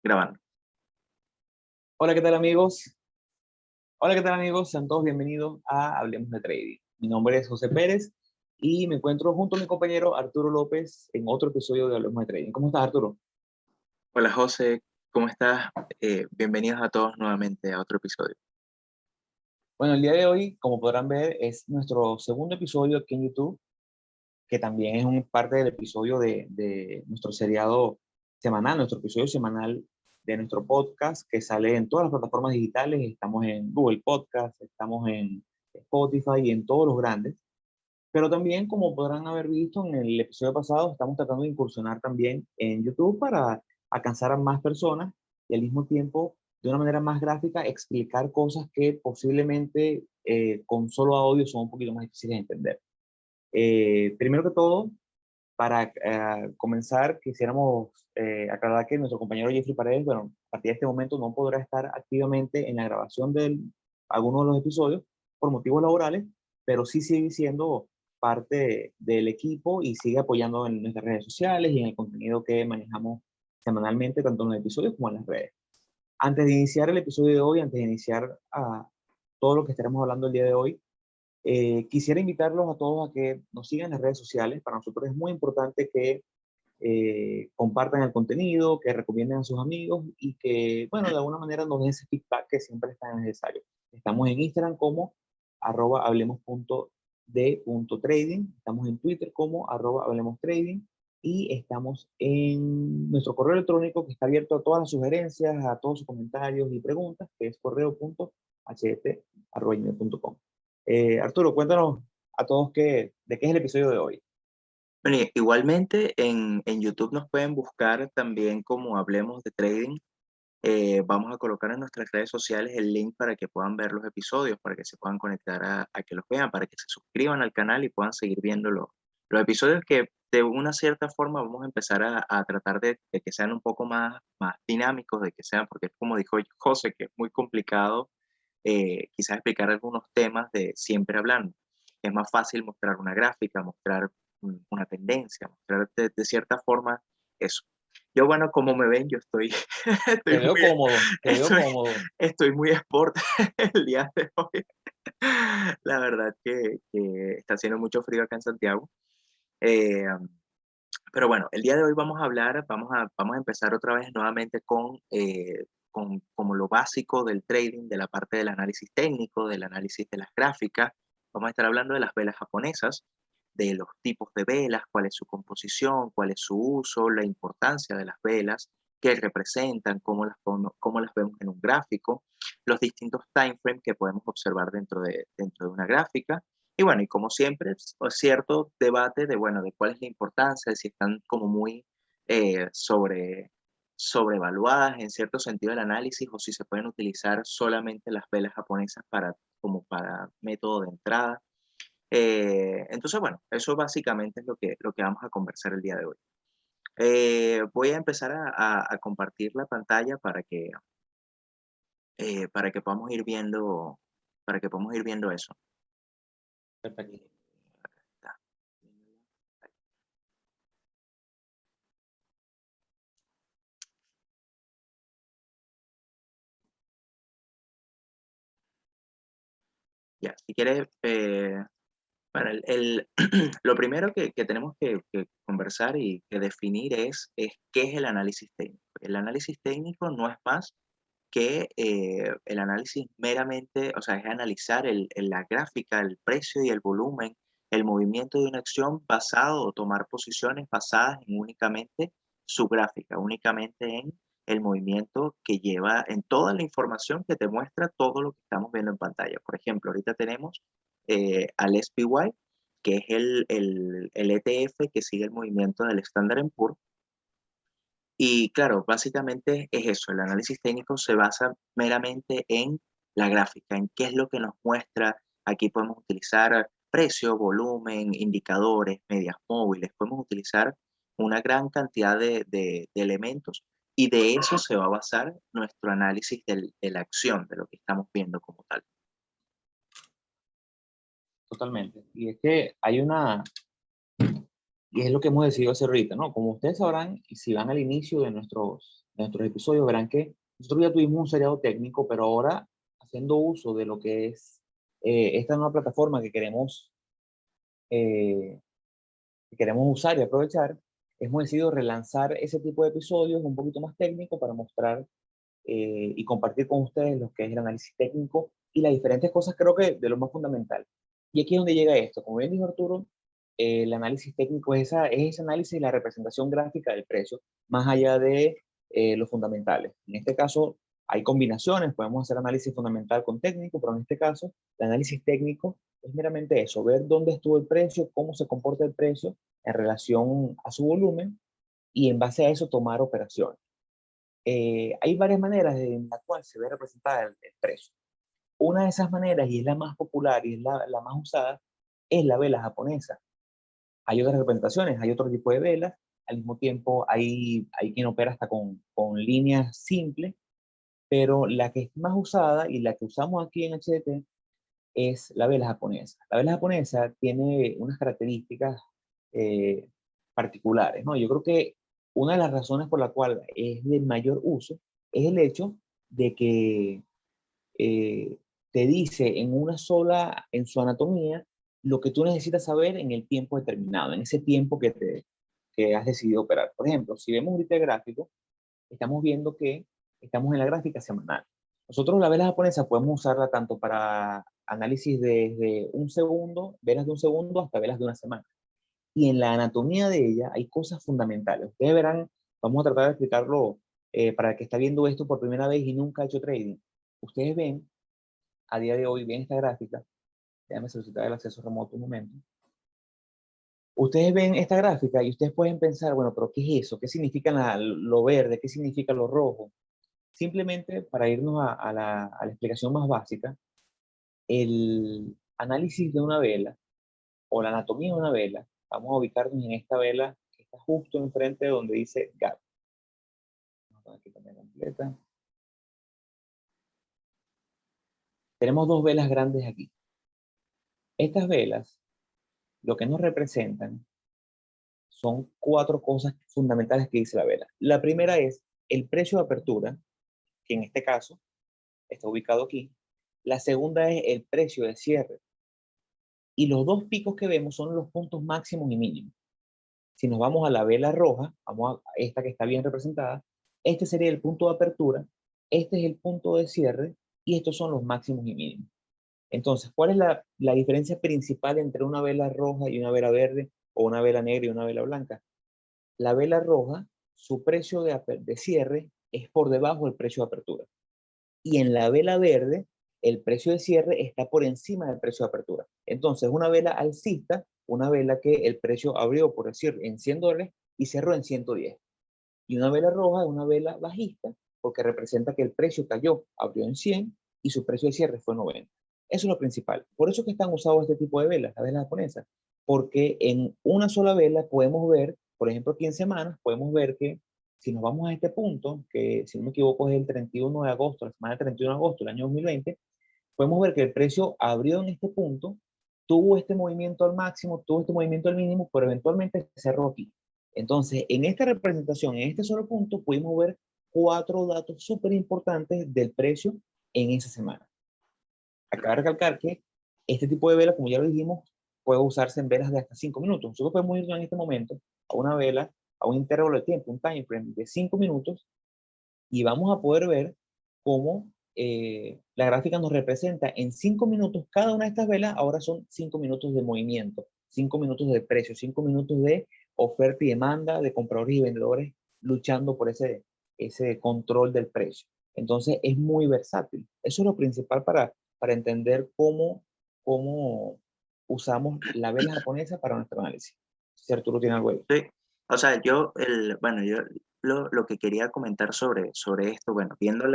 Grabando. Hola, ¿qué tal amigos? Hola, ¿qué tal amigos? Sean todos bienvenidos a Hablemos de Trading. Mi nombre es José Pérez y me encuentro junto a mi compañero Arturo López en otro episodio de Hablemos de Trading. ¿Cómo estás, Arturo? Hola José, ¿cómo estás? Bienvenidos a todos nuevamente a otro episodio. Bueno, el día de hoy, como podrán ver, es nuestro segundo episodio aquí en YouTube, que también es parte del episodio de nuestro seriado semanal, nuestro episodio semanal de nuestro podcast, que sale en todas las plataformas digitales. Estamos en Google Podcast, estamos en Spotify y en todos los grandes. Pero también, como podrán haber visto en el episodio pasado, estamos tratando de incursionar también en YouTube para alcanzar a más personas y al mismo tiempo, de una manera más gráfica, explicar cosas que posiblemente con solo audio son un poquito más difíciles de entender. Primero que todo, para comenzar, quisiéramos aclarar que nuestro compañero Jeffrey Paredes, bueno, a partir de este momento no podrá estar activamente en la grabación de algunos de los episodios por motivos laborales, pero sí sigue siendo parte del equipo y sigue apoyando en nuestras redes sociales y en el contenido que manejamos semanalmente, tanto en los episodios como en las redes. Antes de iniciar el episodio de hoy, antes de iniciar todo lo que estaremos hablando el día de hoy, quisiera invitarlos a todos a que nos sigan en las redes sociales. Para nosotros es muy importante que compartan el contenido, que recomienden a sus amigos y que, bueno, de alguna manera nos den ese feedback que siempre es tan necesario. Estamos en Instagram como @hablemos.de.trading, estamos en Twitter como @hablemostrading y estamos en nuestro correo electrónico que está abierto a todas las sugerencias, a todos sus comentarios y preguntas, que es correo.het@gmail.com. Arturo, cuéntanos a todos de qué es el episodio de hoy. Bueno, igualmente en YouTube nos pueden buscar también como Hablemos de Trading. Vamos a colocar en nuestras redes sociales el link para que puedan ver los episodios, para que se puedan conectar a que los vean, para que se suscriban al canal y puedan seguir viendo los episodios que de una cierta forma vamos a empezar a tratar de que sean un poco más dinámicos, de que sean, porque como dijo José, que es muy complicado quizás explicar algunos temas de siempre hablando. Es más fácil mostrar una gráfica, mostrar una tendencia, mostrar de cierta forma eso. Yo, bueno, como me ven, yo estoy, Te estoy veo muy, cómodo, te veo estoy, cómodo. estoy muy sport el día de hoy. La verdad que está haciendo mucho frío acá en Santiago. Eh, pero bueno, el día de hoy vamos a hablar, vamos a empezar otra vez nuevamente con como lo básico del trading, de la parte del análisis técnico, del análisis de las gráficas. Vamos a estar hablando de las velas japonesas, de los tipos de velas, cuál es su composición, cuál es su uso, la importancia de las velas, qué representan, cómo las vemos en un gráfico, los distintos time frames que podemos observar dentro de una gráfica y bueno, y como siempre, cierto debate de, bueno, de cuál es la importancia, de si están como muy sobrevaluadas en cierto sentido el análisis o si se pueden utilizar solamente las velas japonesas como para método de entrada. Entonces, bueno, eso básicamente es lo que vamos a conversar el día de hoy. Voy a empezar a compartir la pantalla para que podamos ir viendo, para que podamos ir viendo eso. Perfecto. Acá está. Ya, si quieres, bueno, lo primero que tenemos que conversar y que definir es qué es el análisis técnico. El análisis técnico no es más que el análisis meramente, o sea, es analizar la gráfica, el precio y el volumen, el movimiento de una acción basado o tomar posiciones basadas en únicamente su gráfica, únicamente en el movimiento que lleva, en toda la información que te muestra todo lo que estamos viendo en pantalla. Por ejemplo, ahorita tenemos al SPY, que es el ETF que sigue el movimiento del Standard Poor's, y claro, básicamente es eso, el análisis técnico se basa meramente en la gráfica, en qué es lo que nos muestra. Aquí podemos utilizar precio, volumen, indicadores, medias móviles, podemos utilizar una gran cantidad de elementos y de eso se va a basar nuestro análisis de la acción, de lo que estamos viendo como tal. Totalmente. Y es que hay Y es lo que hemos decidido hacer ahorita, ¿no? Como ustedes sabrán, y si van al inicio de nuestros episodios, verán que nosotros ya tuvimos un seriado técnico, pero ahora haciendo uso de lo que es esta nueva plataforma eh, que queremos usar y aprovechar, hemos decidido relanzar ese tipo de episodios un poquito más técnico para mostrar y compartir con ustedes lo que es el análisis técnico y las diferentes cosas, creo que de lo más fundamental. Y aquí es donde llega esto. Como bien dijo Arturo, el análisis técnico es ese análisis y la representación gráfica del precio, más allá de los fundamentales. En este caso, hay combinaciones, podemos hacer análisis fundamental con técnico, pero en este caso, el análisis técnico es meramente eso, ver dónde estuvo el precio, cómo se comporta el precio en relación a su volumen y en base a eso tomar operaciones. Hay varias maneras en la cual se ve representada el precio. Una de esas maneras, y es la más popular y es la más usada, es la vela japonesa. Hay otras representaciones, hay otro tipo de velas, al mismo tiempo hay quien opera hasta con líneas simples, pero la que es más usada y la que usamos aquí en HDT es la vela japonesa. La vela japonesa tiene unas características eh, particulares, ¿no? Yo creo que una de las razones por la cual es de mayor uso es el hecho de que eh, te dice en su anatomía, lo que tú necesitas saber en el tiempo determinado, en ese tiempo que has decidido operar. Por ejemplo, si vemos ahorita el gráfico, estamos viendo que estamos en la gráfica semanal. Nosotros la vela japonesa podemos usarla tanto para análisis desde un segundo, velas de un segundo, hasta velas de una semana. Y en la anatomía de ella hay cosas fundamentales. Ustedes verán, vamos a tratar de explicarlo para el que está viendo esto por primera vez y nunca ha hecho trading. Ustedes ven, a día de hoy, ven esta gráfica. Déjame solicitar el acceso remoto un momento. Ustedes ven esta gráfica y ustedes pueden pensar, bueno, pero ¿qué es eso? ¿Qué significa lo verde? ¿Qué significa lo rojo? Simplemente para irnos a la explicación más básica, el análisis de una vela o la anatomía de una vela, vamos a ubicarnos en esta vela que está justo enfrente de donde dice gap. Vamos a poner aquí también completa. Tenemos dos velas grandes aquí. Estas velas, lo que nos representan son cuatro cosas fundamentales que dice la vela. La primera es el precio de apertura, que en este caso está ubicado aquí. La segunda es el precio de cierre. Y los dos picos que vemos son los puntos máximos y mínimos. Si nos vamos a la vela roja, vamos a esta que está bien representada, este sería el punto de apertura, este es el punto de cierre y estos son los máximos y mínimos. Entonces, ¿cuál es la diferencia principal entre una vela roja y una vela verde o una vela negra y una vela blanca? La vela roja, su precio de cierre es por debajo del precio de apertura. Y en la vela verde, el precio de cierre está por encima del precio de apertura. Entonces, una vela alcista, una vela que el precio abrió, por decir, en $100 y cerró en 110. Y una vela roja es una vela bajista, porque representa que el precio cayó, abrió en 100 y su precio de cierre fue 90. Eso es lo principal. Por eso es que están usados este tipo de velas, las velas japonesas, porque en una sola vela podemos ver, por ejemplo, aquí en semanas, podemos ver que si nos vamos a este punto, que si no me equivoco es el 31 de agosto, la semana del 31 de agosto del año 2020, podemos ver que el precio abrió en este punto, tuvo este movimiento al máximo, tuvo este movimiento al mínimo, pero eventualmente cerró aquí. Entonces, en esta representación, en este solo punto, pudimos ver cuatro datos súper importantes del precio en esa semana. Acaba de recalcar que este tipo de vela, como ya lo dijimos, puede usarse en velas de hasta 5 minutos. Nosotros podemos irnos en este momento a una vela, a un intervalo de tiempo, un time frame de 5 minutos, y vamos a poder ver cómo la gráfica nos representa en 5 minutos cada una de estas velas. Ahora son 5 minutos de movimiento, 5 minutos de precio, 5 minutos de oferta y demanda de compradores y vendedores luchando por ese control del precio. Entonces es muy versátil. Eso es lo principal para entender cómo usamos la vela japonesa para nuestro análisis. Si Arturo tiene algo ahí. Sí, o sea, bueno, yo lo que quería comentar sobre esto, bueno, viendo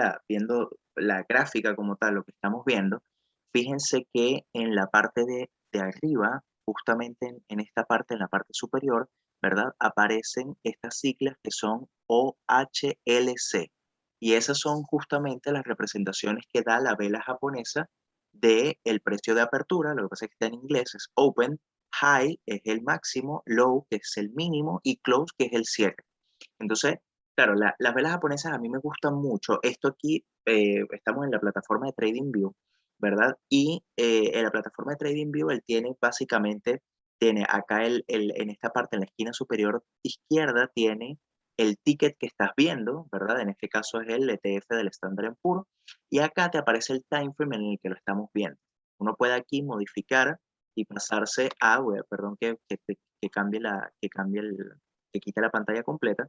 la gráfica como tal, lo que estamos viendo, fíjense que en la parte de arriba, justamente en esta parte, en la parte superior, ¿verdad? Aparecen estas siglas que son OHLC. Y esas son justamente las representaciones que da la vela japonesa del precio de apertura. Lo que pasa es que está en inglés, es Open high es el máximo, low que es el mínimo y close que es el cierre. Entonces, claro, las velas japonesas a mí me gustan mucho. Esto aquí, estamos en la plataforma de TradingView, ¿verdad? Y en la plataforma de TradingView él tiene básicamente, tiene acá en esta parte, en la esquina superior izquierda, tiene el ticket que estás viendo, ¿verdad? En este caso es el ETF del Standard Poor's, y acá te aparece el time frame en el que lo estamos viendo. Uno puede aquí modificar y pasarse a, perdón que cambie que quite la pantalla completa.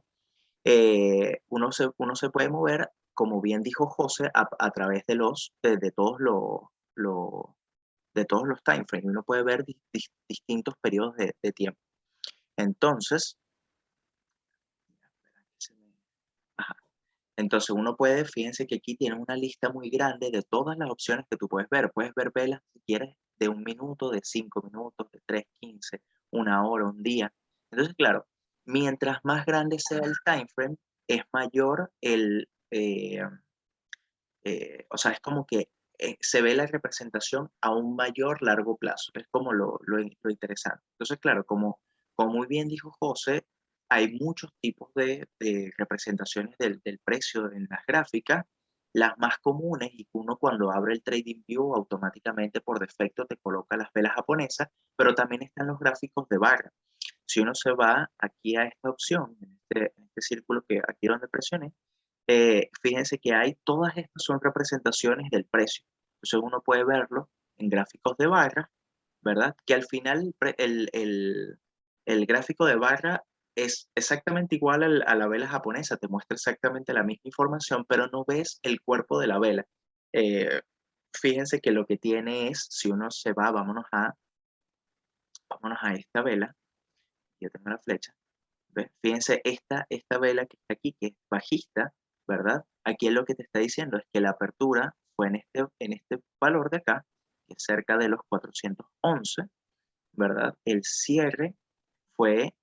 Uno se puede mover, como bien dijo José, a través de todos los time frames. Uno puede ver distintos periodos de tiempo. Entonces, ajá, entonces uno puede, fíjense que aquí tiene una lista muy grande de todas las opciones que tú puedes ver. Puedes ver velas si quieres de 1 minuto, de 5 minutos, de 3, 15, 1 hora, un día. Entonces, claro, mientras más grande sea el time frame, es mayor o sea, es como que se ve la representación a un mayor largo plazo. Es como lo interesante. Entonces, claro, como muy bien dijo José, hay muchos tipos de representaciones del precio en las gráficas. Las más comunes, y uno cuando abre el TradingView automáticamente por defecto te coloca las velas japonesas, pero también están los gráficos de barra. Si uno se va aquí a esta opción, en este círculo que aquí donde presioné, fíjense que todas estas son representaciones del precio. Entonces uno puede verlo en gráficos de barra, ¿verdad? Que al final el gráfico de barra es exactamente igual a la vela japonesa, te muestra exactamente la misma información, pero no ves el cuerpo de la vela. Eh, Fíjense que lo que tiene es, si uno se va, vámonos a esta vela, yo tengo la flecha. ¿Ves? Fíjense, esta vela que está aquí, que es bajista, ¿verdad? Aquí lo que te está diciendo es que la apertura fue en este valor de acá, que es cerca de los 411, ¿verdad? El cierre fue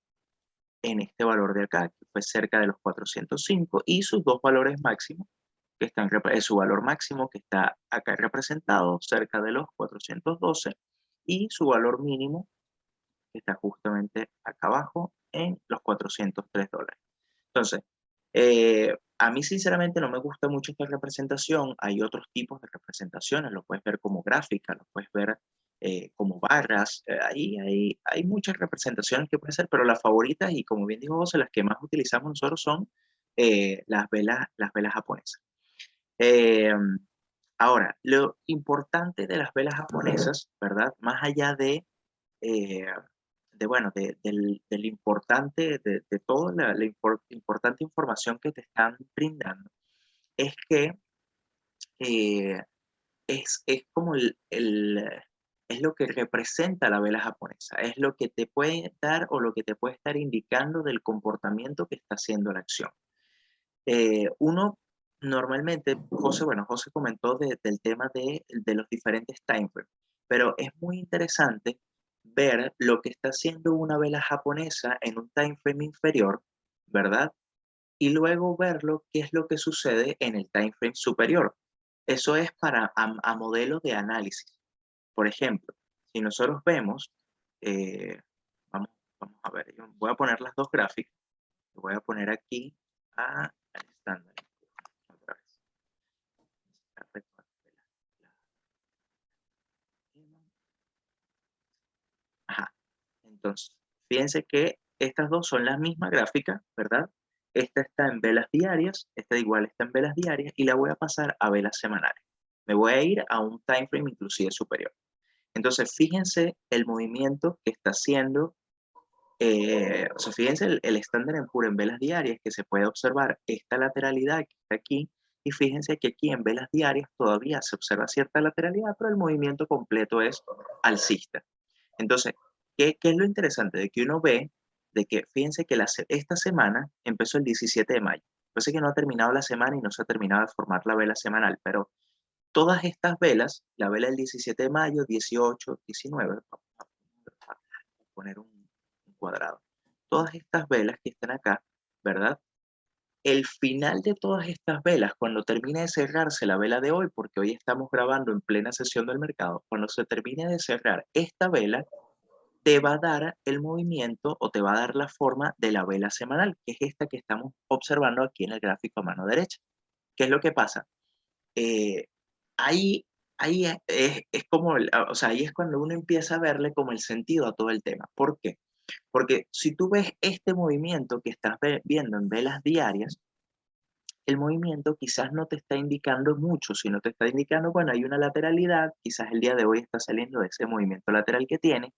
en este valor de acá, que fue cerca de los 405, y sus dos valores máximos, su valor máximo que está acá representado, cerca de los 412, y su valor mínimo que está justamente acá abajo en los $403. Entonces, a mí sinceramente no me gusta mucho esta representación. Hay otros tipos de representaciones, lo puedes ver como gráfica, lo puedes ver como barras. Ahí hay muchas representaciones que pueden ser, pero las favoritas y como bien dijo José, las que más utilizamos nosotros son las velas japonesas. Eh, Ahora, lo importante de las velas japonesas, ¿verdad? Más allá eh, bueno, del importante, de toda importante información que te están brindando, es que eh, es como es lo que representa la vela japonesa, es lo que te puede dar o lo que te puede estar indicando del comportamiento que está haciendo la acción. Uno normalmente, José comentó del tema de los diferentes time frames, pero es muy interesante ver lo que está haciendo una vela japonesa en un time frame inferior, ¿verdad? Y luego verlo qué es lo que sucede en el time frame superior. Eso es a modelo de análisis. Por ejemplo, si nosotros vemos, eh, vamos, vamos a ver, yo voy a poner las dos gráficas, voy a poner aquí al estándar. Otra vez. Ajá. Entonces, fíjense que estas dos son las mismas gráficas, ¿verdad? Esta está en velas diarias, esta igual está en velas diarias y la voy a pasar a velas semanales. Me voy a ir a un time frame inclusive superior. Entonces, fíjense el movimiento que está haciendo, o sea, fíjense el estándar en puro en velas diarias que se puede observar esta lateralidad que está aquí y fíjense que aquí en velas diarias todavía se observa cierta lateralidad, pero el movimiento completo es alcista. Entonces, ¿qué es lo interesante? De que uno ve, de que fíjense que esta semana empezó el 17 de mayo. Parece que no ha terminado la semana y no se ha terminado de formar la vela semanal, pero todas estas velas, la vela del 17 de mayo, 18, 19, vamos a poner un cuadrado. Todas estas velas que están acá, ¿verdad? El final de todas estas velas, cuando termine de cerrarse la vela de hoy, porque hoy estamos grabando en plena sesión del mercado, cuando se termine de cerrar esta vela, te va a dar el movimiento o te va a dar la forma de la vela semanal, que es esta que estamos observando aquí en el gráfico a mano derecha. ¿Qué es lo que pasa? Eh, ahí ahí es como o sea, ahí es cuando uno empieza a verle como el sentido a todo el tema. ¿Por qué? Porque si tú ves este movimiento que estás viendo en velas diarias, el movimiento quizás no te está indicando mucho, sino te está indicando, bueno, hay una lateralidad, quizás el día de hoy está saliendo de ese movimiento lateral que tiene,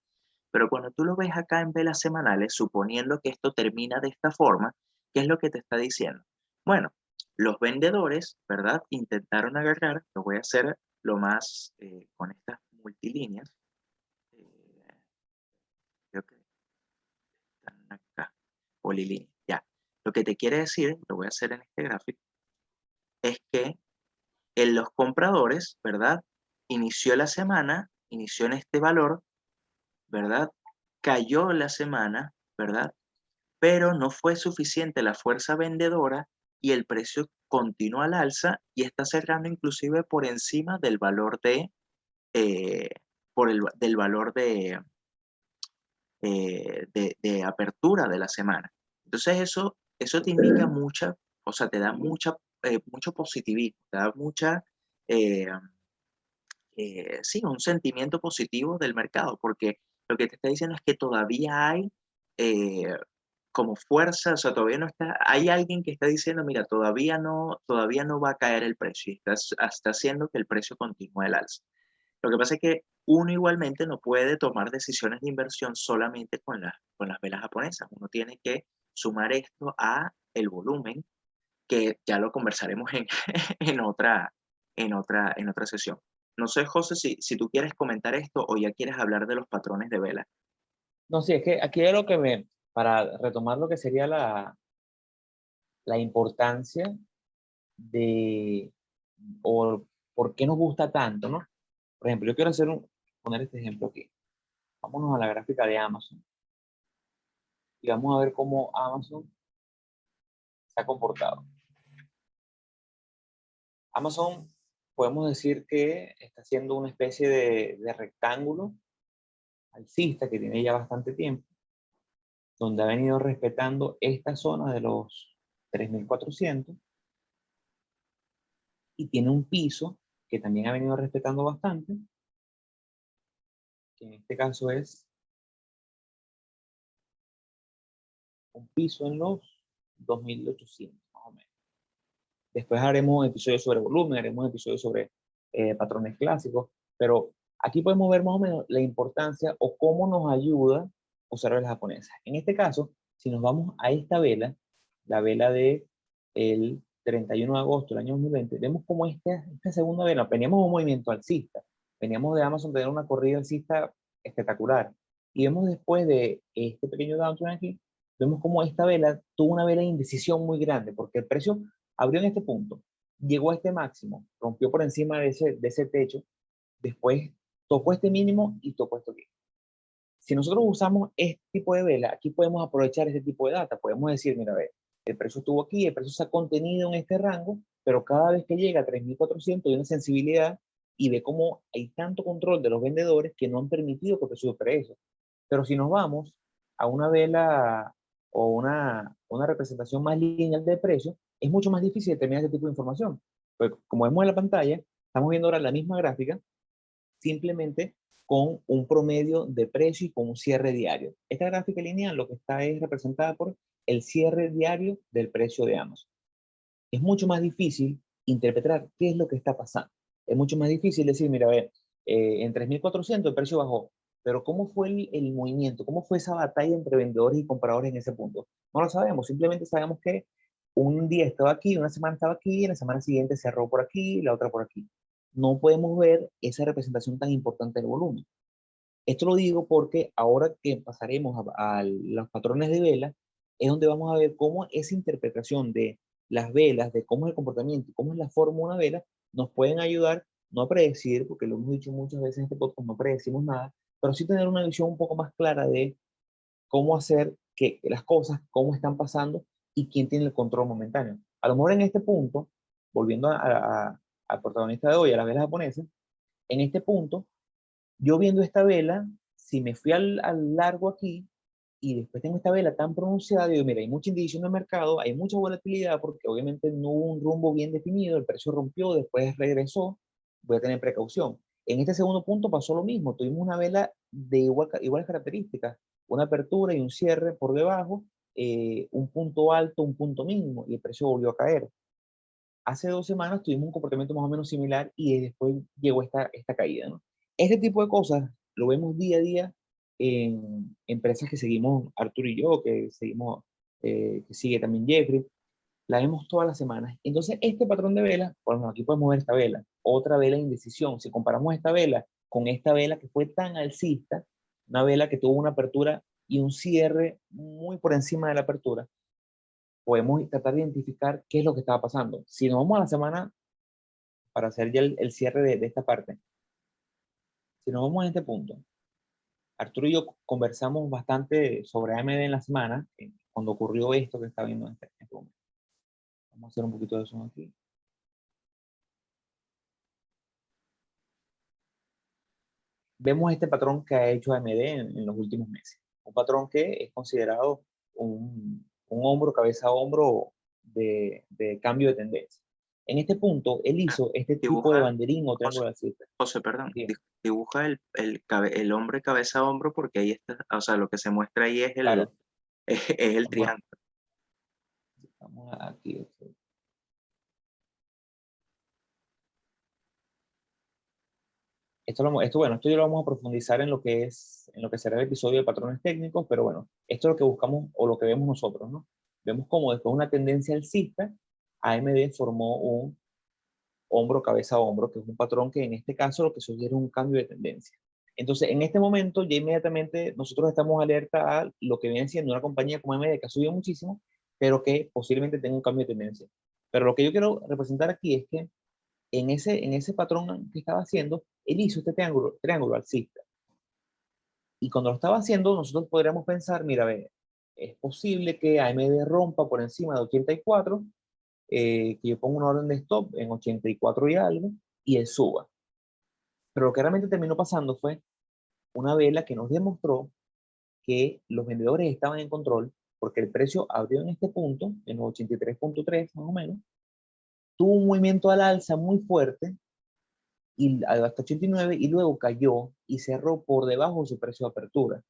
pero cuando tú lo ves acá en velas semanales, suponiendo que esto termina de esta forma, ¿qué es lo que te está diciendo? Bueno, los vendedores, ¿verdad? Intentaron agarrar, lo voy a hacer lo más con estas multilíneas, eh, creo que están acá, polilíneas, ya. Lo que te quiere decir, lo voy a hacer en este gráfico, es que en los compradores, ¿verdad? Inició la semana, inició en este valor, ¿verdad? Cayó la semana, ¿verdad? Pero no fue suficiente la fuerza vendedora y el precio continúa al alza y está cerrando inclusive por encima del valor eh, del valor de apertura de la semana. Entonces eso te indica mucha, o sea, te da mucho positivismo, te da eh, sí, un sentimiento positivo del mercado, porque lo que te está diciendo es que todavía hay eh, como fuerza, o sea, todavía no está, hay alguien que está diciendo, mira, todavía no va a caer el precio y está haciendo que el precio continúe al alza. Lo que pasa es que uno igualmente no puede tomar decisiones de inversión solamente con las velas japonesas. Uno tiene que sumar esto a el volumen, que ya lo conversaremos en en otra sesión. No sé, José, si tú quieres comentar esto o ya quieres hablar de los patrones de vela. No, sí, es que aquí es lo que para retomar lo que sería la importancia de, o por qué nos gusta tanto, ¿no? Por ejemplo, yo quiero poner este ejemplo aquí. Vámonos a la gráfica de Amazon y vamos a ver cómo Amazon se ha comportado. Amazon, podemos decir que está haciendo una especie de rectángulo alcista que tiene ya bastante tiempo, donde ha venido respetando esta zona de los 3.400 y tiene un piso que también ha venido respetando bastante, que en este caso es un piso en los 2.800 más o menos. Después haremos episodios sobre volumen, haremos episodios sobre patrones clásicos, pero aquí podemos ver más o menos la importancia o cómo nos ayuda usar velas japonesas. En este caso, si nos vamos a esta vela, la vela de el 31 de agosto del año 2020, vemos como esta segunda vela, veníamos un movimiento alcista, veníamos de Amazon tener una corrida alcista espectacular, y vemos después de este pequeño downturn aquí, vemos como esta vela tuvo una vela de indecisión muy grande, porque el precio abrió en este punto, llegó a este máximo, rompió por encima de ese techo, después tocó este mínimo y tocó esto aquí. Si nosotros usamos este tipo de vela, aquí podemos aprovechar este tipo de data. Podemos decir, mira, a ver, el precio estuvo aquí, el precio se ha contenido en este rango, pero cada vez que llega a 3.400 hay una sensibilidad y ve cómo hay tanto control de los vendedores que no han permitido que el precio supere eso. Pero si nos vamos a una vela o una representación más lineal de precio, es mucho más difícil determinar este tipo de información. Pues como vemos en la pantalla, estamos viendo ahora la misma gráfica, simplemente con un promedio de precio y con un cierre diario. Esta gráfica lineal lo que está es representada por el cierre diario del precio de Amazon. Es mucho más difícil interpretar qué es lo que está pasando. Es mucho más difícil decir, mira, a ver, en 3.400 el precio bajó, pero ¿cómo fue el movimiento? ¿Cómo fue esa batalla entre vendedores y compradores en ese punto? No lo sabemos, simplemente sabemos que un día estaba aquí, una semana estaba aquí, y la semana siguiente cerró por aquí, la otra por aquí. No podemos ver esa representación tan importante del volumen. Esto lo digo porque ahora que pasaremos a los patrones de vela, es donde vamos a ver cómo esa interpretación de las velas, de cómo es el comportamiento, cómo es la forma de una vela, nos pueden ayudar no a predecir, porque lo hemos dicho muchas veces en este podcast, no predecimos nada, pero sí tener una visión un poco más clara de cómo hacer que las cosas, cómo están pasando y quién tiene el control momentáneo. A lo mejor en este punto, volviendo al protagonista de hoy, a las velas japonesas, en este punto, yo viendo esta vela, si me fui al largo aquí y después tengo esta vela tan pronunciada, digo, mira, hay mucha indiciación de mercado, hay mucha volatilidad porque obviamente no hubo un rumbo bien definido, el precio rompió, después regresó, voy a tener precaución. En este segundo punto pasó lo mismo, tuvimos una vela de iguales características, una apertura y un cierre por debajo, un punto alto, un punto mínimo, y el precio volvió a caer. Hace 2 semanas tuvimos un comportamiento más o menos similar y después llegó esta caída, ¿no? Este tipo de cosas lo vemos día a día en empresas que seguimos, Arturo y yo, que seguimos, que sigue también Jeffrey, la vemos todas las semanas. Entonces, este patrón de vela, por ejemplo, aquí podemos ver esta vela, otra vela de indecisión. Si comparamos esta vela con esta vela que fue tan alcista, una vela que tuvo una apertura y un cierre muy por encima de la apertura, podemos tratar de identificar qué es lo que estaba pasando. Si nos vamos a la semana, para hacer ya el cierre de esta parte, si nos vamos a este punto, Arturo y yo conversamos bastante sobre AMD en la semana, cuando ocurrió esto que está viendo en este momento. Vamos a hacer un poquito de zoom aquí. Vemos este patrón que ha hecho AMD en los últimos meses. Un patrón que es considerado un hombro, cabeza a hombro de cambio de tendencia. En este punto, él Ah, hizo este tipo de dibuja, banderín o José, triángulo alcista. José, perdón, Bien, dibuja el hombre cabeza a hombro porque ahí está, o sea, lo que se muestra ahí es claro. es el Vamos, triángulo. vamos aquí. Bueno, esto ya lo vamos a profundizar en lo que en lo que será el episodio de patrones técnicos, pero bueno, esto es lo que buscamos o lo que vemos nosotros, ¿no? Vemos como después de una tendencia alcista, AMD formó un hombro, cabeza, hombro, que es un patrón que en este caso lo que sugiere es un cambio de tendencia. Entonces, en este momento, ya inmediatamente nosotros estamos alerta a lo que viene siendo una compañía como AMD que ha subido muchísimo, pero que posiblemente tenga un cambio de tendencia. Pero lo que yo quiero representar aquí es que en ese patrón que estaba haciendo, él hizo este triángulo alcista. Y cuando lo estaba haciendo, nosotros podríamos pensar, mira, ve, es posible que AMD rompa por encima de 84, que yo ponga una orden de stop en 84 y algo, y él suba. Pero lo que realmente terminó pasando fue una vela que nos demostró que los vendedores estaban en control, porque el precio abrió en este punto, en los 83.3 más o menos, tuvo un movimiento al alza muy fuerte, y hasta 89 y luego cayó y cerró por debajo de su precio de apertura.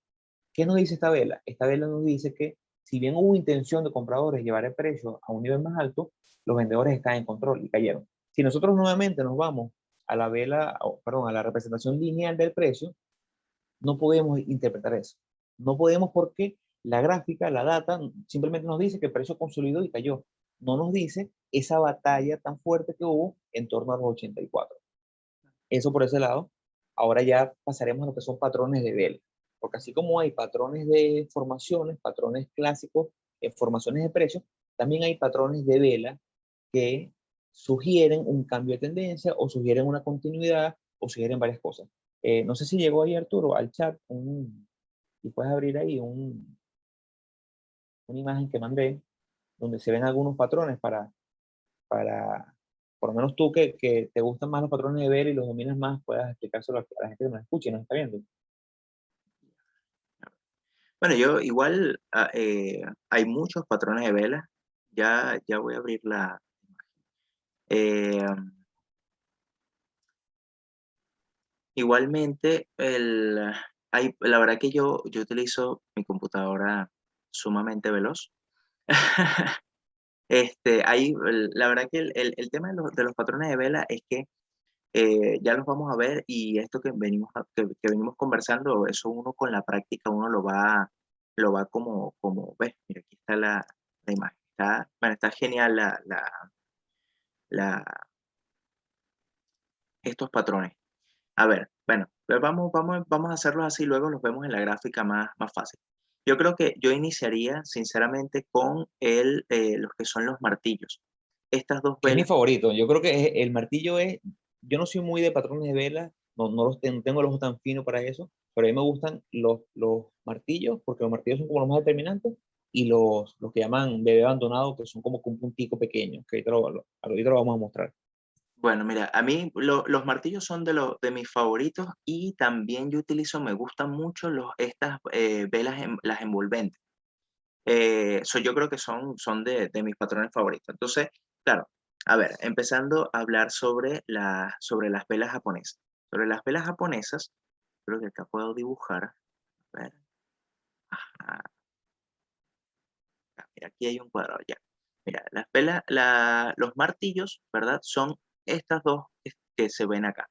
¿Qué nos dice esta vela? Esta vela nos dice que si bien hubo intención de compradores llevar el precio a un nivel más alto, los vendedores están en control y cayeron. Si nosotros nuevamente nos vamos a la vela, perdón, a la representación lineal del precio, no podemos interpretar eso. No podemos porque la gráfica, la data, simplemente nos dice que el precio consolidó y cayó. No nos dice esa batalla tan fuerte que hubo en torno a los 84. Eso por ese lado. Ahora ya pasaremos a lo que son patrones de vela. Porque así como hay patrones de formaciones, patrones clásicos, formaciones de precios, también hay patrones de vela que sugieren un cambio de tendencia o sugieren una continuidad o sugieren varias cosas. No sé si llegó ahí Arturo al chat y puedes abrir ahí una imagen que mandé donde se ven algunos patrones para por lo menos tú que te gustan más los patrones de ver y los dominas más, puedas explicárselo a la gente que nos escucha y nos está viendo. Bueno, yo igual hay muchos patrones de vela. Ya voy a abrir la. eh, Igualmente, la verdad que yo utilizo mi computadora sumamente veloz. La verdad que el tema de los patrones de vela es que ya los vamos a ver y esto que venimos conversando, eso uno con la práctica, uno lo va como ves, mira, aquí está la imagen. Bueno, está genial la, estos patrones. A ver, bueno, pues vamos a hacerlos así, luego los vemos en la gráfica más fácil. Yo creo que yo iniciaría, sinceramente, con los que son los martillos. Estas dos Que es mi velas, favorito. Yo creo que el martillo es, yo no soy muy de patrones de vela, no tengo los ojos tan finos para eso, pero a mí me gustan los martillos, porque los martillos son como los más determinantes, y los que llaman bebé abandonado, que son como que un puntico pequeño, que ahorita lo vamos a mostrar. Bueno, mira, a mí los martillos son de mis favoritos y también yo utilizo, me gustan mucho estas velas, las envolventes. Yo creo que son de mis patrones favoritos. Entonces, claro, a ver, empezando a hablar sobre las velas japonesas. Sobre las velas japonesas, creo que acá puedo dibujar. A ver, ajá, mira, aquí hay un cuadrado ya. Mira, las velas, los martillos, ¿verdad? Son estas dos que se ven acá,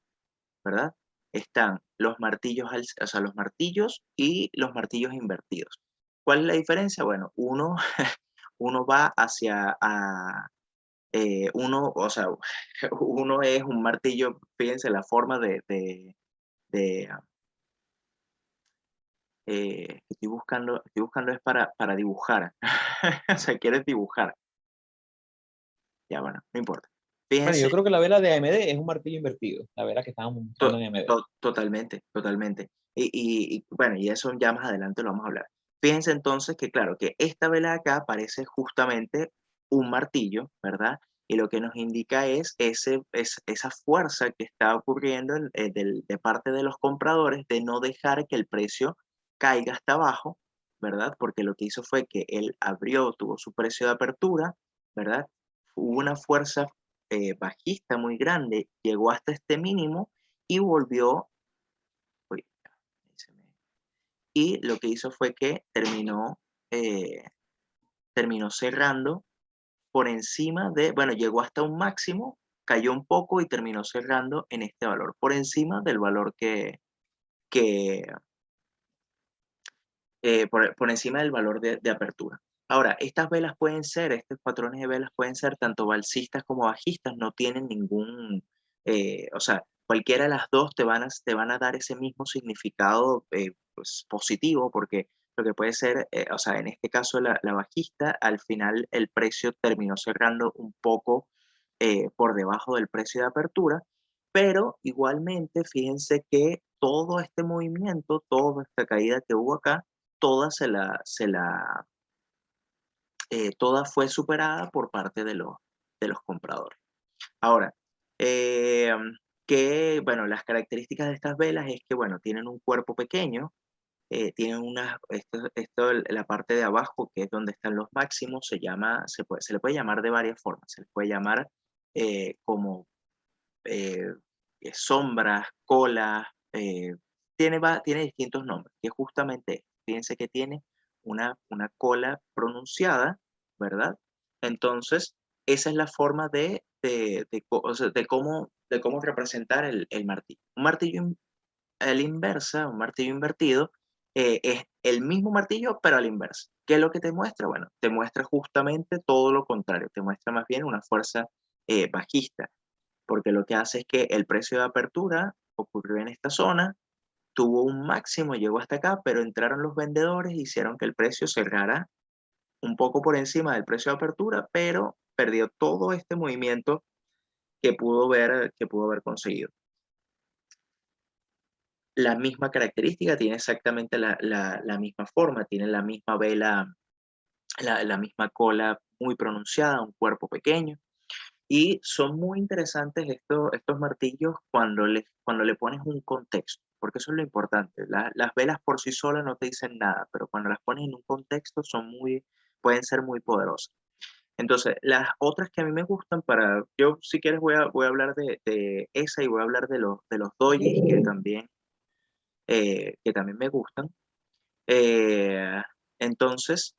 ¿verdad? Están los martillos, o sea, los martillos y los martillos invertidos. ¿Cuál es la diferencia? Bueno, uno va uno, o sea, uno es un martillo, fíjense la forma de, estoy buscando es para dibujar. O sea, quieres dibujar. Ya, bueno, no importa. Bueno, yo Fíjense, creo que la vela de AMD es un martillo invertido, la vela que estábamos usando en AMD. totalmente, totalmente. Bueno, y eso ya más adelante lo vamos a hablar. Fíjense entonces que, claro, que esta vela de acá parece justamente un martillo, ¿verdad? Y lo que nos indica es esa fuerza que está ocurriendo de parte de los compradores de no dejar que el precio caiga hasta abajo, ¿verdad? Porque lo que hizo fue que él abrió, tuvo su precio de apertura, ¿verdad? Hubo una fuerza bajista muy grande, llegó hasta este mínimo y volvió, uy, ahí y lo que hizo fue que eh, terminó cerrando por encima bueno, llegó hasta un máximo, cayó un poco y terminó cerrando en este valor, por encima del valor que por encima del valor de apertura. Ahora, estos patrones de velas pueden ser tanto balsistas como bajistas, no tienen ningún, o sea, cualquiera de las dos te van a dar ese mismo significado pues, positivo, porque lo que puede ser, o sea, en este caso la bajista, al final el precio terminó cerrando un poco por debajo del precio de apertura, pero igualmente fíjense que todo este movimiento, toda esta caída que hubo acá, toda toda fue superada por parte de los compradores. Ahora, bueno, las características de estas velas es que, bueno, tienen un cuerpo pequeño, tienen la parte de abajo, que es donde están los máximos, se le puede llamar de varias formas. Se le puede llamar como eh, sombras, colas, tiene distintos nombres, que justamente fíjense que tiene una cola pronunciada, ¿verdad? Entonces, esa es la forma o sea, de cómo representar el martillo. Un martillo a la inversa, un martillo invertido, es el mismo martillo, pero a la inversa. ¿Qué es lo que te muestra? Bueno, te muestra justamente todo lo contrario, te muestra más bien una fuerza bajista, porque lo que hace es que el precio de apertura ocurrió en esta zona, tuvo un máximo, llegó hasta acá, pero entraron los vendedores y hicieron que el precio cerrara un poco por encima del precio de apertura, pero perdió todo este movimiento que pudo haber conseguido. La misma característica, tiene exactamente la misma forma, tiene la misma vela, la misma cola muy pronunciada, un cuerpo pequeño. Y son muy interesantes estos martillos cuando le pones un contexto, porque eso es lo importante. Las velas por sí solas no te dicen nada, pero cuando las pones en un contexto pueden ser muy poderosas. Entonces, las otras que a mí me gustan yo si quieres voy a hablar de esa y voy a hablar de los dojis que también me gustan. Eh, entonces,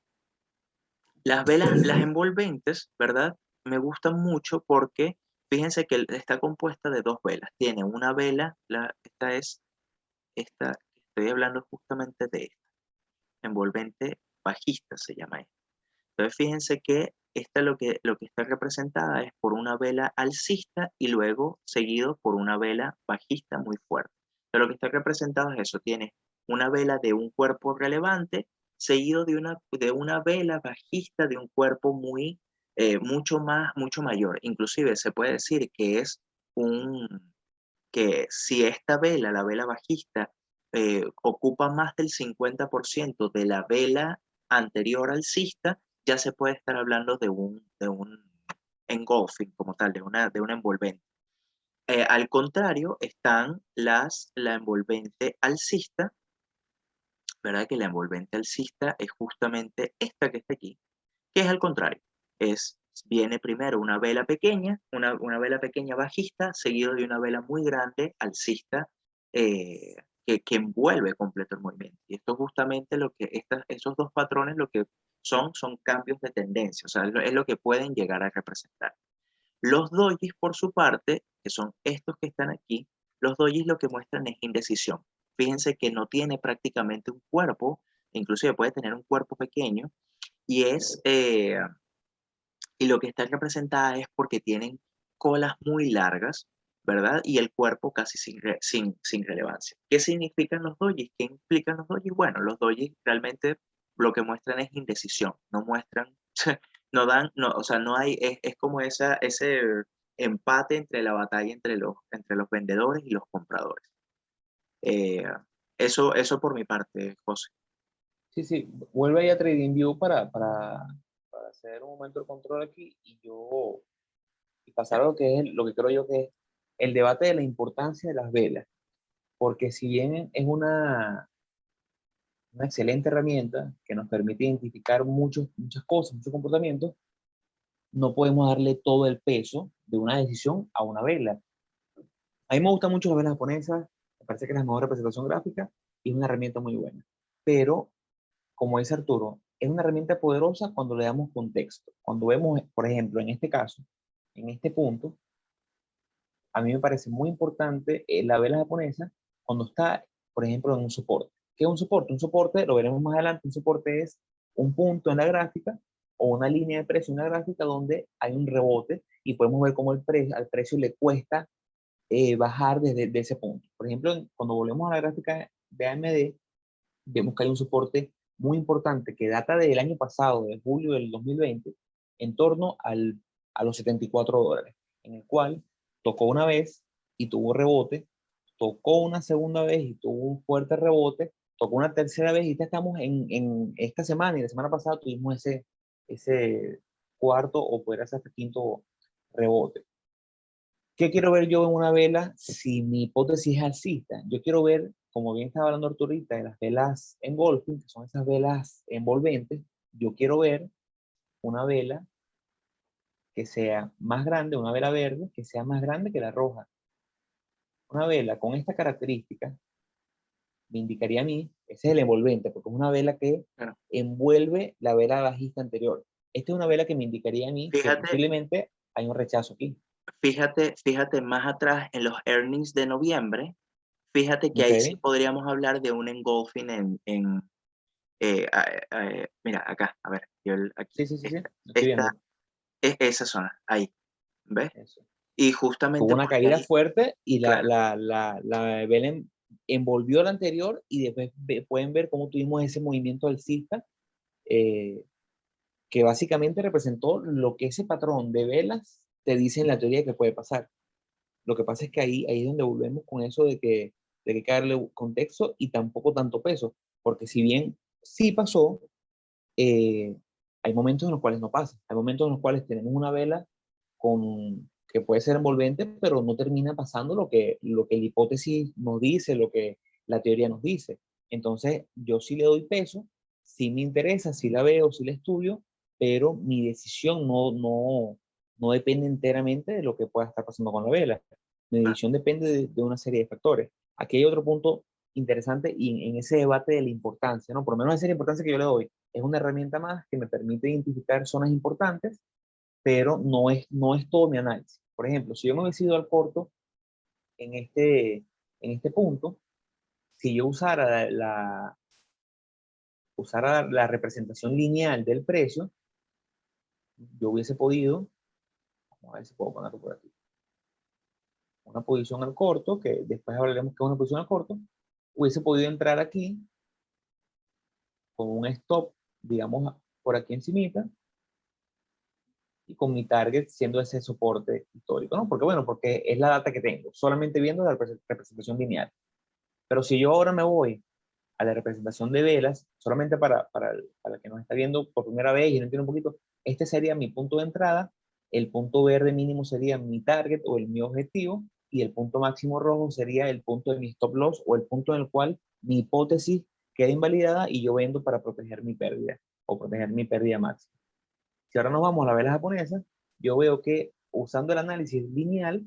las envolventes, ¿verdad? Me gustan mucho porque fíjense que está compuesta de dos velas. Tiene una vela, esta, estoy hablando justamente de esta, envolvente bajista se llama esta. Entonces fíjense que esta lo que está representada es por una vela alcista y luego seguido por una vela bajista muy fuerte. Entonces lo que está representado es eso, tiene una vela de un cuerpo relevante seguido de una vela bajista de un cuerpo mucho mayor. Inclusive se puede decir que si esta vela, la vela bajista, ocupa más del 50% de la vela anterior alcista, ya se puede estar hablando de un engulfing como tal, de una envolvente. Al contrario están la envolvente alcista, ¿verdad? Que la envolvente alcista es justamente esta que está aquí, que es al contrario. Viene primero una vela pequeña, una vela pequeña bajista, seguido de una vela muy grande alcista, que envuelve completo el movimiento. Y esto justamente lo que esos dos patrones lo que son cambios de tendencia, o sea, es lo que pueden llegar a representar. Los dojis, por su parte, que son estos que están aquí, los dojis lo que muestran es indecisión. Fíjense que no tiene prácticamente un cuerpo, inclusive puede tener un cuerpo pequeño, y y lo que está representada es porque tienen colas muy largas, ¿verdad? Y el cuerpo casi sin relevancia. ¿Qué significan los dojis? ¿Qué implican los dojis? Bueno, los dojis realmente lo que muestran es indecisión, no muestran, no dan, no, o sea, no hay, es como ese empate entre la batalla entre los vendedores y los compradores. Eh, eso por mi parte, José. Sí, sí, vuelve ahí a TradingView para hacer un momento de control aquí y pasar a lo que es lo que creo yo que es el debate de la importancia de las velas. Porque si bien es una excelente herramienta que nos permite identificar muchas cosas, muchos comportamientos, no podemos darle todo el peso de una decisión a una vela. A mí me gustan mucho las velas japonesas, me parece que es la mejor representación gráfica y es una herramienta muy buena. Pero, como dice Arturo, es una herramienta poderosa cuando le damos contexto. Cuando vemos, por ejemplo, en este caso, en este punto, a mí me parece muy importante la vela japonesa cuando está, por ejemplo, en un soporte. ¿Qué es un soporte? Un soporte, lo veremos más adelante, un soporte es un punto en la gráfica o una línea de precio en la gráfica donde hay un rebote y podemos ver cómo al precio le cuesta bajar desde de ese punto. Por ejemplo, cuando volvemos a la gráfica de AMD, vemos que hay un soporte muy importante que data del año pasado, de julio del 2020, en torno a los $74, en el cual tocó una vez y tuvo rebote, tocó una segunda vez y tuvo un fuerte rebote, tocó una tercera vez y ya estamos en esta semana y la semana pasada tuvimos ese cuarto o podría ser hasta quinto rebote. ¿Qué quiero ver yo en una vela si mi hipótesis es alcista? Yo quiero ver, como bien estaba hablando Arturo ahorita, de las velas engulfing, que son esas velas envolventes. Yo quiero ver una vela que sea más grande, una vela verde, que sea más grande que la roja. Una vela con esta característica me indicaría a mí, ese es el envolvente, porque es una vela que Bueno, envuelve la vela bajista anterior. Esta es una vela que me indicaría a mí que fíjate, posiblemente hay un rechazo aquí. fíjate más atrás en los earnings de noviembre. Fíjate que ¿Ok? ahí sí podríamos hablar de un engulfing mira, acá, a ver, aquí, Sí, sí, sí, sí. Lo estoy esta, viendo. esa zona, ahí, ¿ves? Eso. Y Tuvo justamente una porque caída ahí, fuerte y claro, la Belén envolvió la anterior y después pueden ver cómo tuvimos ese movimiento alcista eh, que básicamente representó lo que ese patrón de velas te dice en la teoría que puede pasar. Lo que pasa es que ahí es donde volvemos con eso de que hay que darle contexto y tampoco tanto peso, porque si bien sí pasó, eh, hay momentos en los cuales no pasa. Hay momentos en los cuales tenemos una vela que puede ser envolvente, pero no termina pasando lo que la hipótesis nos dice, lo que la teoría nos dice. Entonces, yo sí le doy peso, sí me interesa, sí la veo, sí la estudio, pero mi decisión no depende enteramente de lo que pueda estar pasando con la vela. Mi claro, decisión depende de una serie de factores. Aquí hay otro punto interesante y en ese debate de la importancia, ¿no? Por lo menos esa es la importancia que yo le doy. Es una herramienta más que me permite identificar zonas importantes, pero no es todo mi análisis. Por ejemplo, si yo me hubiese ido al corto en en este punto, si yo usara la representación lineal del precio, yo hubiese podido, vamos a ver si puedo ponerlo por aquí, una posición al corto, que después hablaremos que es una posición al corto, hubiese podido entrar aquí con un stop, digamos, por aquí encimita, y con mi target siendo ese soporte histórico, ¿no? Porque bueno, porque es la data que tengo, solamente viendo la representación lineal. Pero si yo ahora me voy a la representación de velas, solamente para el que nos está viendo por primera vez y no entiende un poquito, este sería mi punto de entrada, el punto verde mínimo sería mi target o mi objetivo, y el punto máximo rojo sería el punto de mi stop loss o el punto en el cual mi hipótesis queda invalidada y yo vendo para proteger mi pérdida o proteger mi pérdida máxima. Si ahora nos vamos a la vela japonesa, yo veo que usando el análisis lineal,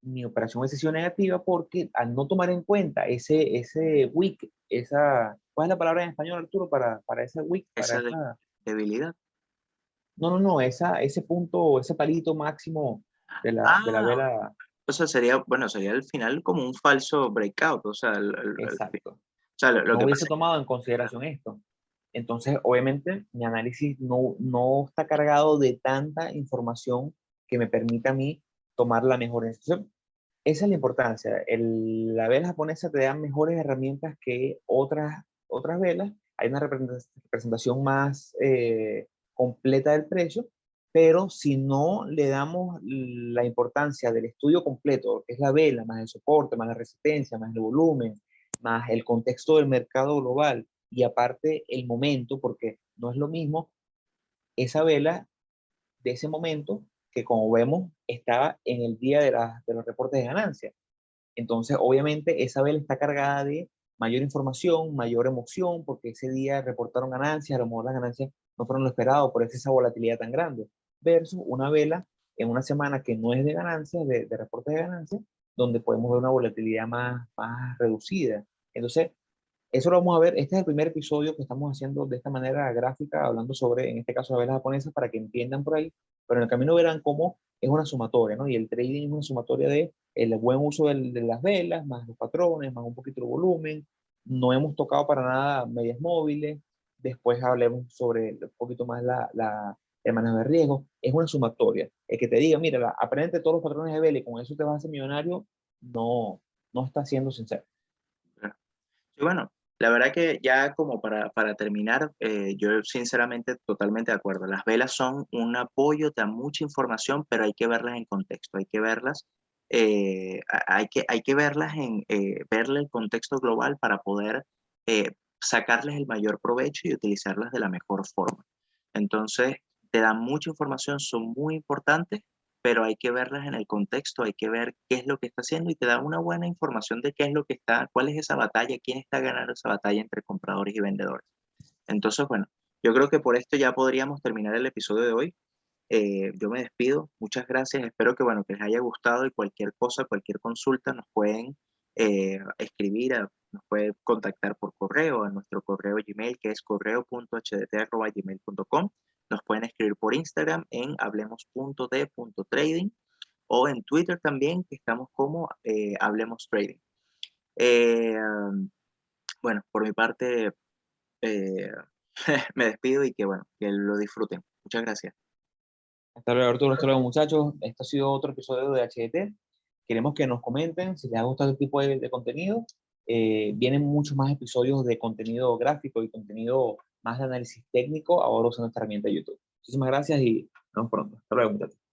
mi operación hubiese sido negativa porque al no tomar en cuenta ese wick, ¿cuál es la palabra en español, Arturo, para ese wick, para Esa esa, debilidad. no, ese punto, ese palito máximo de la Ah, vela, o sea, sería, bueno, sería al final como un falso breakout, o sea, exacto. o sea, lo No que hubiese pasa tomado en es consideración esto. Entonces, obviamente, mi análisis no está cargado de tanta información que me permita a mí tomar la mejor decisión. Esa es la importancia. La vela japonesa te da mejores herramientas que otras velas. Hay una representación más completa del precio, pero si no le damos la importancia del estudio completo, que es la vela, más el soporte, más la resistencia, más el volumen, más el contexto del mercado global y aparte el momento, porque no es lo mismo esa vela de ese momento que como vemos estaba en el día de los reportes de ganancia. Entonces, obviamente, esa vela está cargada de mayor información, mayor emoción, porque ese día reportaron ganancias, a lo mejor las ganancias no fueron lo esperado, por eso esa volatilidad tan grande, versus una vela en una semana que no es de ganancias, de reportes de ganancias, donde podemos ver una volatilidad más reducida. Entonces, eso lo vamos a ver. Este es el primer episodio que estamos haciendo de esta manera gráfica, hablando sobre, en este caso, las velas japonesas, para que entiendan por ahí. Pero en el camino verán cómo es una sumatoria, ¿no? Y el trading es una sumatoria de el buen uso de las velas, más los patrones, más un poquito el volumen. No hemos tocado para nada medias móviles. Después hablemos sobre un poquito más el manejo de riesgo. Es una sumatoria. El que te diga, mira, aprende todos los patrones de vela y con eso te vas a hacer millonario, no está siendo sincero. verdad. Y bueno, la verdad que ya como para terminar, yo sinceramente totalmente de acuerdo. Las velas son un apoyo, te dan mucha información, pero hay que verlas en contexto, hay que verlas, hay que verlas verle el contexto global para poder sacarles el mayor provecho y utilizarlas de la mejor forma. Entonces, te dan mucha información, son muy importantes, pero hay que verlas en el contexto, hay que ver qué es lo que está haciendo y te da una buena información de qué es lo que está, cuál es esa batalla, quién está ganando esa batalla entre compradores y vendedores. Entonces, bueno, yo creo que por esto ya podríamos terminar el episodio de hoy. Yo me despido, muchas gracias, espero que, bueno, que les haya gustado y cualquier cosa, cualquier consulta nos pueden escribir, nos pueden contactar por correo a nuestro correo Gmail que es correo.hdt@gmail.com. Nos pueden escribir por Instagram en hablemos.d.trading o en Twitter también, que estamos como Hablemos Trading. Eh, bueno, por mi parte, eh, me despido y que, bueno, que lo disfruten. Muchas gracias. Hasta luego, Arturo. Hasta luego, muchachos. Este ha sido otro episodio de HDT. Queremos que nos comenten si les ha gustado este tipo de contenido. Vienen muchos más episodios de contenido gráfico y contenido más de análisis técnico ahora usando esta herramienta de YouTube. Muchísimas gracias y nos vemos pronto. Hasta luego, muchachos.